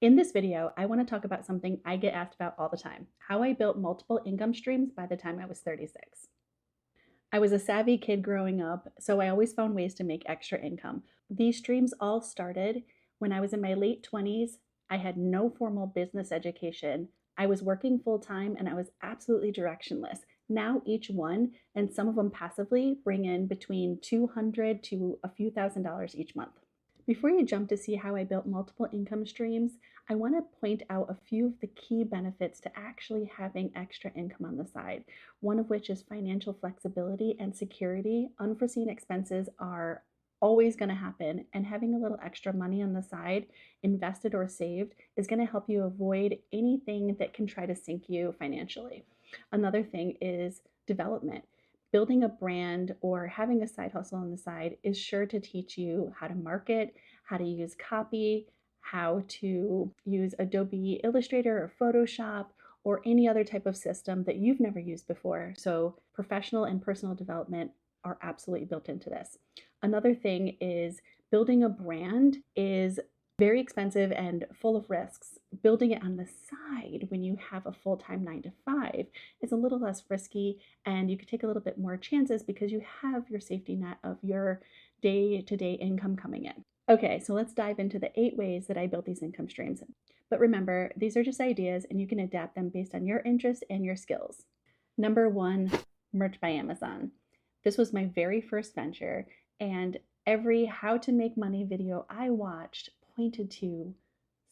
In this video, I want to talk about something I get asked about all the time: how I built multiple income streams by the time I was 36. I was a savvy kid growing up, so I always found ways to make extra income. These streams all started when I was in my late 20s. I had no formal business education. I was working full time and I was absolutely directionless. Now, each one, and some of them passively, bring in between $200 to a few $1,000s each month. Before you jump to see how I built multiple income streams, I want to point out a few of the key benefits to actually having extra income on the side, one of which is financial flexibility and security. Unforeseen expenses are always going to happen, and having a little extra money on the side, invested or saved, is going to help you avoid anything that can try to sink you financially. Another thing is development. Building a brand or having a side hustle on the side is sure to teach you how to market, how to use copy, how to use Adobe Illustrator or Photoshop or any other type of system that you've never used before. So, professional and personal development are absolutely built into this. Another thing is building a brand is very expensive and full of risks. Building it on the side when you have a full-time 9 to 5 is a little less risky, and you could take a little bit more chances because you have your safety net of your day-to-day income coming in. Okay, so let's dive into the 8 ways that I built these income streams. But remember, these are just ideas and you can adapt them based on your interest and your skills. Number 1, merch by Amazon. This was my very first venture, and every how to make money video I watched pointed to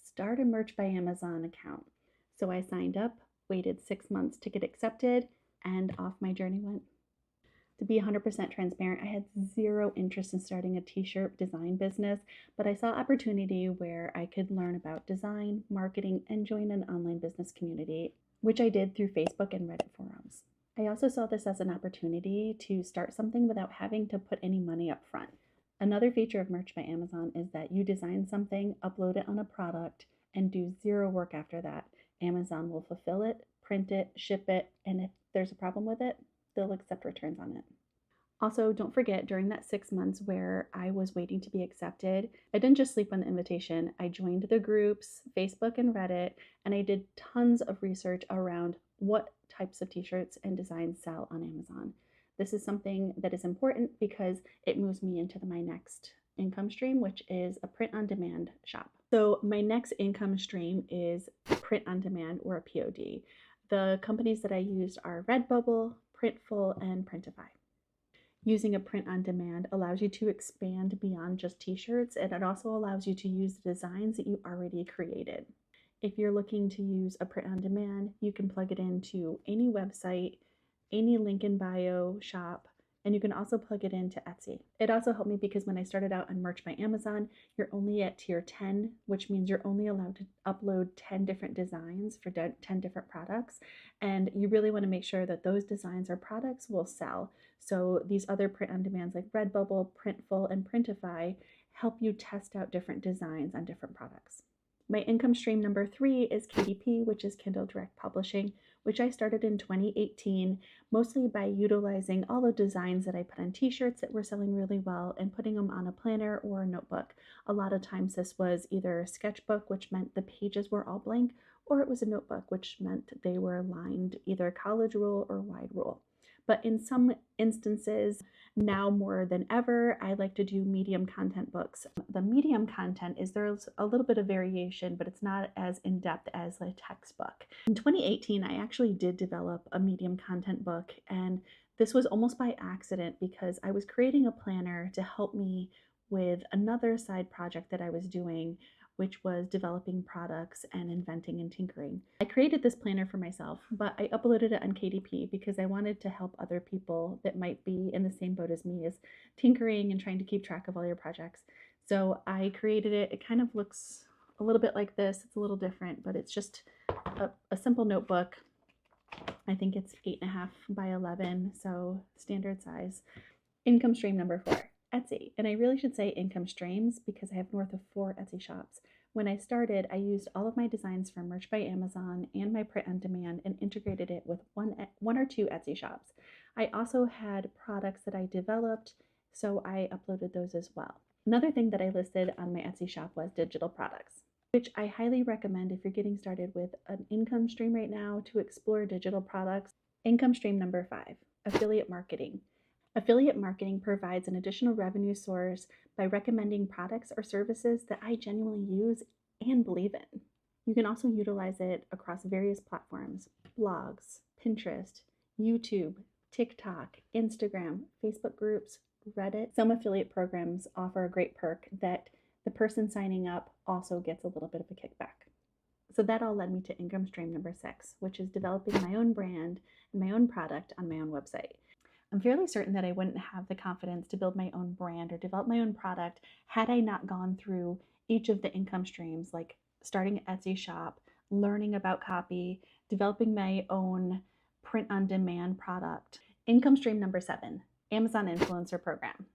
start a merch by Amazon account. So I signed up, waited 6 months to get accepted, and off my journey went. To be 100% transparent, I had zero interest in starting a t-shirt design business, but I saw opportunity where I could learn about design, marketing, and join an online business community, which I did through Facebook and Reddit forums. I also saw this as an opportunity to start something without having to put any money up front. Another feature of Merch by Amazon is that you design something, upload it on a product, and do zero work after that. Amazon will fulfill it, print it, ship it, and if there's a problem with it, they'll accept returns on it. Also, don't forget, during that 6 months where I was waiting to be accepted, I didn't just sleep on the invitation. I joined the groups, Facebook and Reddit, and I did tons of research around what types of t-shirts and designs sell on Amazon. This is something that is important because it moves me into my next income stream, which is a print-on-demand shop. So my next income stream is print-on-demand, or a POD. The companies that I used are Redbubble, Printful, and Printify. Using a print-on-demand allows you to expand beyond just t-shirts, and it also allows you to use the designs that you already created. If you're looking to use a print-on-demand, you can plug it into any website, any link in bio shop, and you can also plug it into Etsy. It also helped me because when I started out on Merch by Amazon, you're only at tier 10, which means you're only allowed to upload 10 different designs for 10 different products, and you really want to make sure that those designs or products will sell. So these other print-on-demands like Redbubble, Printful, and Printify help you test out different designs on different products. My income stream number 3 is KDP, which is Kindle Direct Publishing, which I started in 2018, mostly by utilizing all the designs that I put on t-shirts that were selling really well and putting them on a planner or a notebook. A lot of times this was either a sketchbook, which meant the pages were all blank, or it was a notebook, which meant they were lined either college rule or wide rule. But in some instances, now more than ever, I like to do medium content books. The medium content is there's a little bit of variation, but it's not as in-depth as a textbook. In 2018, I actually did develop a medium content book, and this was almost by accident because I was creating a planner to help me with another side project that I was doing, which was developing products and inventing and tinkering. I created this planner for myself, but I uploaded it on KDP because I wanted to help other people that might be in the same boat as me, as tinkering and trying to keep track of all your projects. So I created it. It kind of looks a little bit like this. It's a little different, but it's just a simple notebook. I think it's 8.5 by 11, so standard size. Income stream number 4. Etsy. And I really should say income streams because I have north of 4 Etsy shops. When I started, I used all of my designs from Merch by Amazon and my print on demand and integrated it with one or two Etsy shops. I also had products that I developed, so I uploaded those as well. Another thing that I listed on my Etsy shop was digital products. which I highly recommend if you're getting started with an income stream right now to explore digital products. Income stream number 5, affiliate marketing. Affiliate marketing provides an additional revenue source by recommending products or services that I genuinely use and believe in. You can also utilize it across various platforms: blogs, Pinterest, YouTube, TikTok, Instagram, Facebook groups, Reddit. Some affiliate programs offer a great perk that the person signing up also gets a little bit of a kickback. So that all led me to income stream number 6, which is developing my own brand and my own product on my own website. I'm fairly certain that I wouldn't have the confidence to build my own brand or develop my own product had I not gone through each of the income streams, like starting an Etsy shop, learning about copy, developing my own print on demand product. Income stream number 7, Amazon influencer program.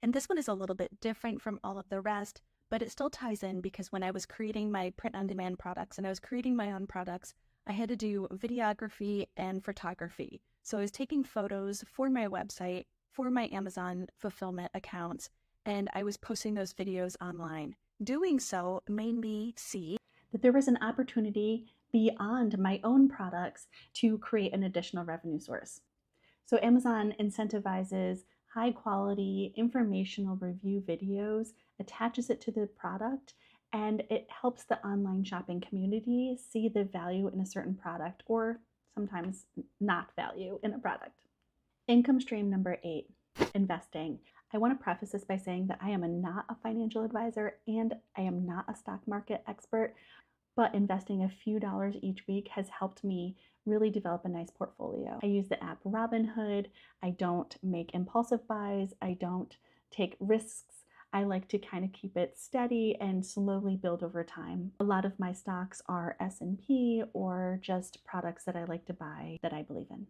And this one is a little bit different from all of the rest, but it still ties in because when I was creating my print-on-demand products and I was creating my own products, I had to do videography and photography. So I was taking photos for my website, for my Amazon fulfillment accounts, and I was posting those videos online. Doing so made me see that there was an opportunity beyond my own products to create an additional revenue source. So Amazon incentivizes high quality informational review videos, attaches it to the product, and it helps the online shopping community see the value in a certain product, or sometimes not value in a product. Income stream number 8, investing. I want to preface this by saying that I am not a financial advisor and I am not a stock market expert, but investing a few dollars each week has helped me really develop a nice portfolio. I use the app Robinhood. I don't make impulsive buys. I don't take risks. I like to kind of keep it steady and slowly build over time. A lot of my stocks are S&P or just products that I like to buy that I believe in.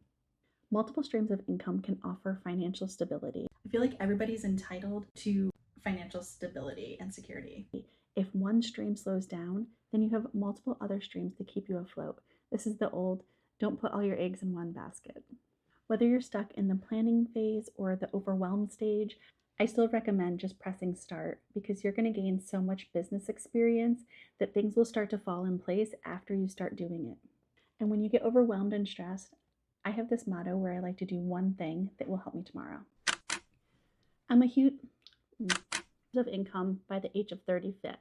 Multiple streams of income can offer financial stability. I feel like everybody's entitled to financial stability and security. If one stream slows down, then you have multiple other streams to keep you afloat. This is the old, don't put all your eggs in one basket. Whether you're stuck in the planning phase or the overwhelmed stage, I still recommend just pressing start because you're going to gain so much business experience that things will start to fall in place after you start doing it. And when you get overwhelmed and stressed, I have this motto where I like to do one thing that will help me tomorrow. I'm a huge of income by the age of 35.